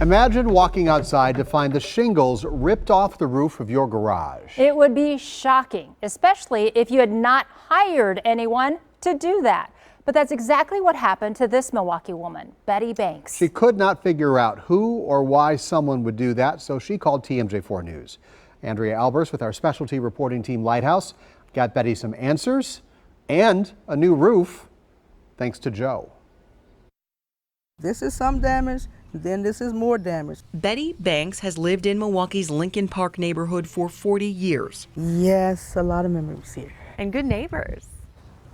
Imagine walking outside to find the shingles ripped off the roof of your garage. It would be shocking, especially if you had not hired anyone to do that. But that's exactly what happened to this Milwaukee woman, Betty Banks. She could not figure out who or why someone would do that, so she called TMJ4 News. Andrea Albers with our specialty reporting team Lighthouse got Betty some answers and a new roof, thanks to Joe. This is some damage, then this is more damage. Betty Banks has lived in Milwaukee's Lincoln Park neighborhood for 40 years. Yes, a lot of memories here. And good neighbors.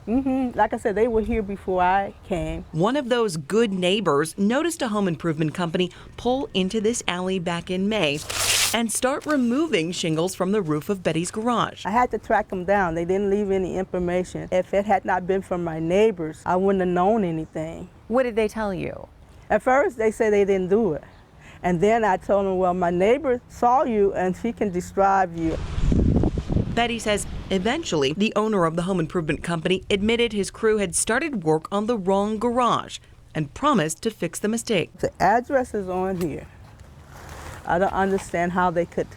Like I said, they were here before I came. One of those good neighbors noticed a home improvement company pull into this alley back in May and start removing shingles from the roof of Betty's garage. I had to track them down. They didn't leave any information. If it had not been for my neighbors, I wouldn't have known anything. What did they tell you? At first, they said they didn't do it. And then I told them, well, my neighbor saw you and she can describe you. Betty says eventually the owner of the home improvement company admitted his crew had started work on the wrong garage and promised to fix the mistake. The address is on here. I don't understand how they could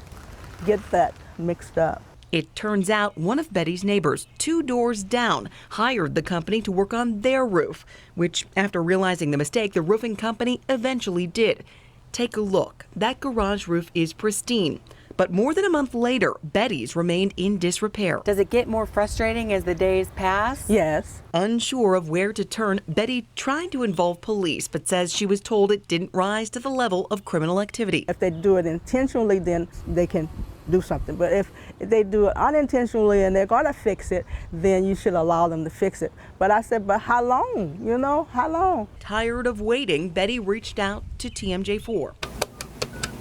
get that mixed up. It turns out one of Betty's neighbors, 2 doors down, hired the company to work on their roof, which, after realizing the mistake, the roofing company eventually did. Take a look. That garage roof is pristine. But more than a month later, Betty's remained in disrepair. Does it get more frustrating as the days pass? Yes. Unsure of where to turn, Betty tried to involve police, but says she was told it didn't rise to the level of criminal activity. If they do it intentionally, then they can do something. But if they do it unintentionally and they're going to fix it, then you should allow them to fix it. But I said, but how long? You know, how long? Tired of waiting, Betty reached out to TMJ4.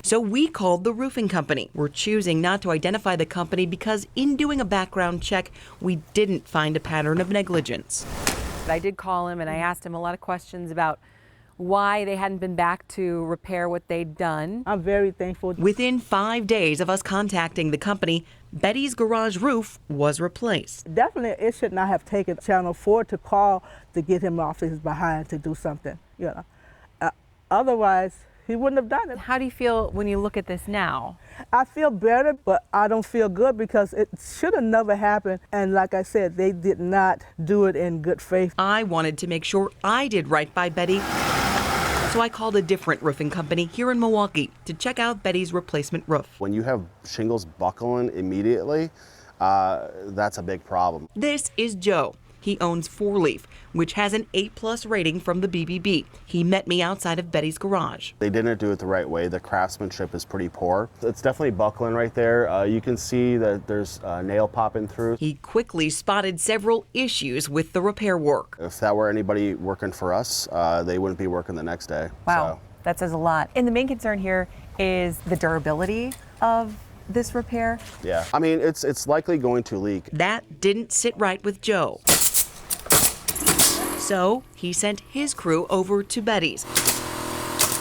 So we called the roofing company. We're choosing not to identify the company because in doing a background check, we didn't find a pattern of negligence. I did call him and I asked him a lot of questions about why they hadn't been back to repair what they'd done. I'm very thankful. Within 5 days of us contacting the company, Betty's garage roof was replaced. Definitely, it should not have taken Channel 4 to call to get him off his behind to do something. You know, otherwise he wouldn't have done it. How do you feel when you look at this now? I feel better, but I don't feel good because it should have never happened. And like I said, they did not do it in good faith. I wanted to make sure I did right by Betty, so I called a different roofing company here in Milwaukee to check out Betty's replacement roof. When you have shingles buckling immediately, that's a big problem. This is Joe. He owns 4-Leaf, which has an 8+ rating from the BBB. He met me outside of Betty's garage. They didn't do it the right way. The craftsmanship is pretty poor. It's definitely buckling right there. You can see that there's a nail popping through. He quickly spotted several issues with the repair work. If that were anybody working for us, they wouldn't be working the next day. Wow, So. that says a lot. And the main concern here is the durability of this repair. Yeah, I mean, it's likely going to leak. That didn't sit right with Joe. So he sent his crew over to Betty's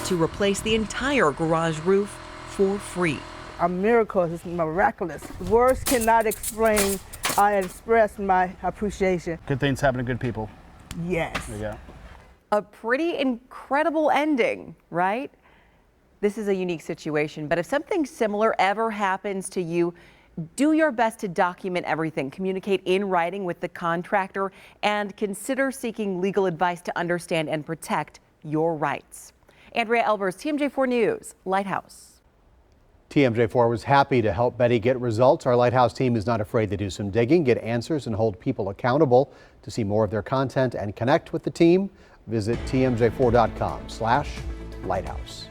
to replace the entire garage roof for free. A miracle is miraculous. Words cannot explain. I express my appreciation. Good things happen to good people. Yes. There you go. A pretty incredible ending, right? This is a unique situation, but if something similar ever happens to you, do your best to document everything. Communicate in writing with the contractor and consider seeking legal advice to understand and protect your rights. Andrea Albers, TMJ4 News, Lighthouse. TMJ4 was happy to help Betty get results. Our Lighthouse team is not afraid to do some digging, get answers, and hold people accountable. To see more of their content and connect with the team, visit tmj4.com/lighthouse.